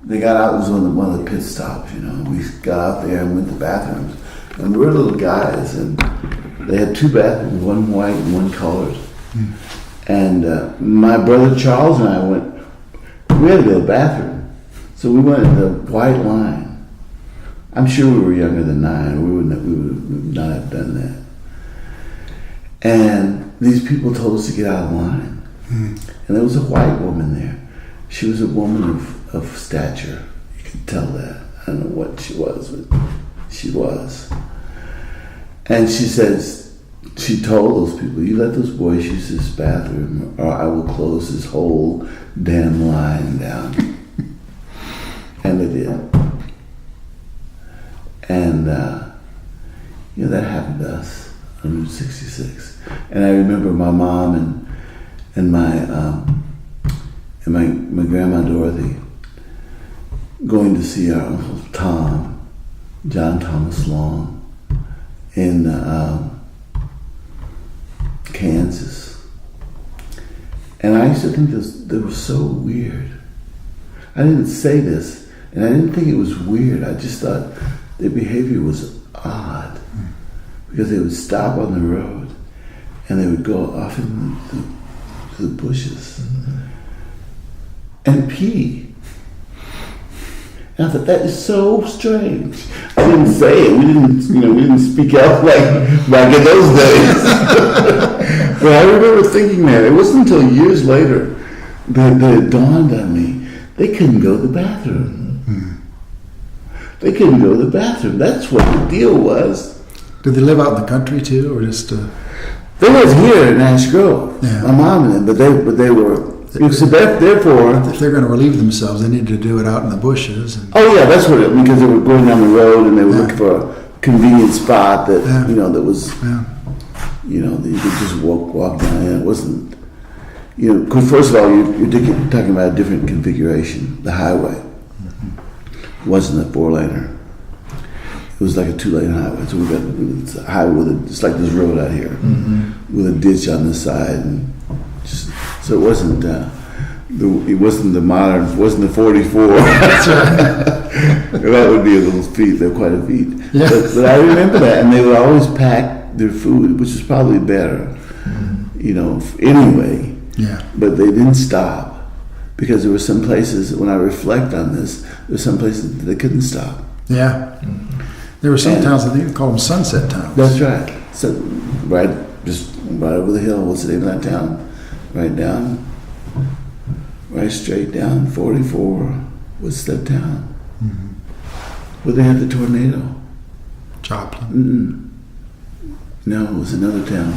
they got out. It was one of the pit stops, We got out there and went to bathrooms. And we were little guys, and they had two bathrooms, one white and one colored. And my brother Charles and I we had to go to the bathroom. So we went in the white line. I'm sure we were younger than 9. We would not have done that. And these people told us to get out of line. And there was a white woman there. She was a woman of stature. You could tell that. I don't know what she was, but she was. And she told those people, you let those boys use this bathroom or I will close this whole damn line down. And they did. And, that happened to us on Route 66. And I remember my mom and my grandma Dorothy going to see our Uncle Tom, John Thomas Long, in Kansas. And I used to think they were so weird. I didn't say this, and I didn't think it was weird. I just thought their behavior was odd. Because they would stop on the road, and they would go off into the bushes and pee. And I thought, that is so strange. I didn't say it. We didn't speak out like back in those days. But I remember thinking that. It wasn't until years later that it dawned on me. They couldn't go to the bathroom. They couldn't go to the bathroom. That's what the deal was. Did they live out in the country too, or just? They lived here in Ash Grove. Yeah. My mom and them, but they were. So therefore, if they're going to relieve themselves, they need to do it out in the bushes. Oh yeah, that's what because they were going down the road and they were looking for a convenient spot that that was that you could just walk down. And it wasn't because first of all you're talking about a different configuration. The highway wasn't a 4-laner. It was like a 2-lane highway. So it's a highway just like this road out here with a ditch on the side and. So it wasn't the modern, it wasn't the 44. That's right. That would be a little feat. They're quite a feat. Yeah. But I remember that, and they would always pack their food, which was probably better, anyway. Yeah. But they didn't stop because there were some places. When I reflect on this, there were some places that they couldn't stop. Yeah. There were some towns that they call them sunset towns. That's right. So just right over the hill. What's the name of that town? Right straight down, 44. What's that town? Where they had the tornado? Joplin. No, it was another town.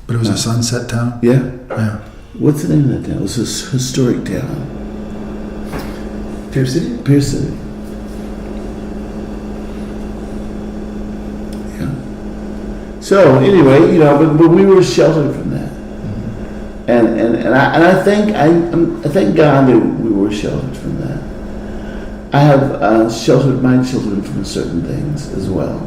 But it was a sunset town? Yeah. Yeah. What's the name of that town? It was a historic town. Pierce City? Pierce City. Yeah. So anyway, but we were sheltered from that. And I thank God that we were sheltered from that. I have sheltered my children from certain things as well.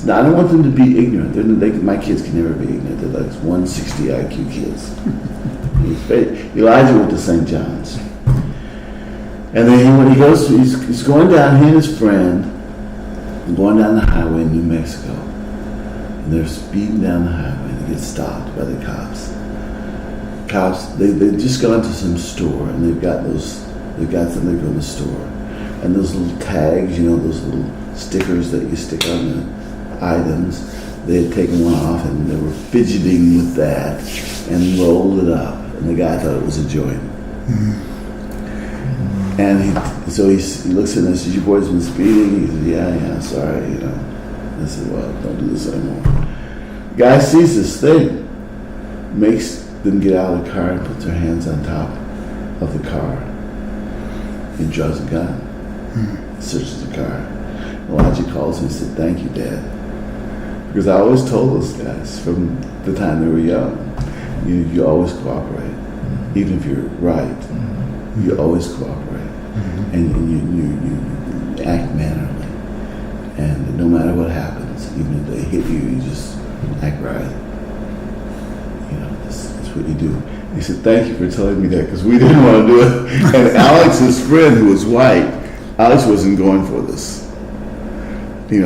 Now, I don't want them to be ignorant. My kids can never be ignorant. They're like 160 IQ kids. Elijah went to St. John's, and then when he's going down, he and his friend are going down the highway in New Mexico, and they're speeding down the highway. And they get stopped by the cops. They've just gone to some store and they've got something from the store, and those little tags, those little stickers that you stick on the items. They had taken one off and they were fidgeting with that and rolled it up, and the guy thought it was a joint. And he looks at him and says, "You boys been speeding?" He said, "Yeah, sorry." I said, "Well, don't do this anymore." The guy sees this thing, makes them get out of the car and puts their hands on top of the car. He draws a gun, searches the car. Elijah calls and he said, "Thank you, Dad." Because I always told those guys from the time they were young, you always cooperate. Even if you're right, you always cooperate. And you act mannerly. And no matter what happens, even if they hit you, you just act right. It's what you do. He said, thank you for telling me that because we didn't want to do it. And Alex's friend, who was white, Alex wasn't going for this.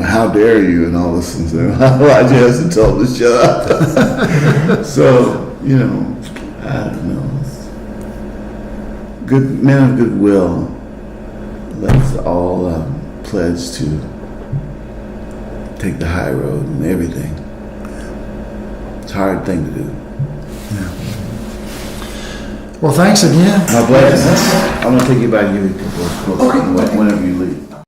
How dare you and all this and saying, Elijah hasn't told us to shut up. So, I don't know. Good men of goodwill. Let's all pledge to take the high road and everything. It's a hard thing to do. Yeah. Well, thanks again. My pleasure. I'm going to take you back and give you a couple of quotes whenever you leave.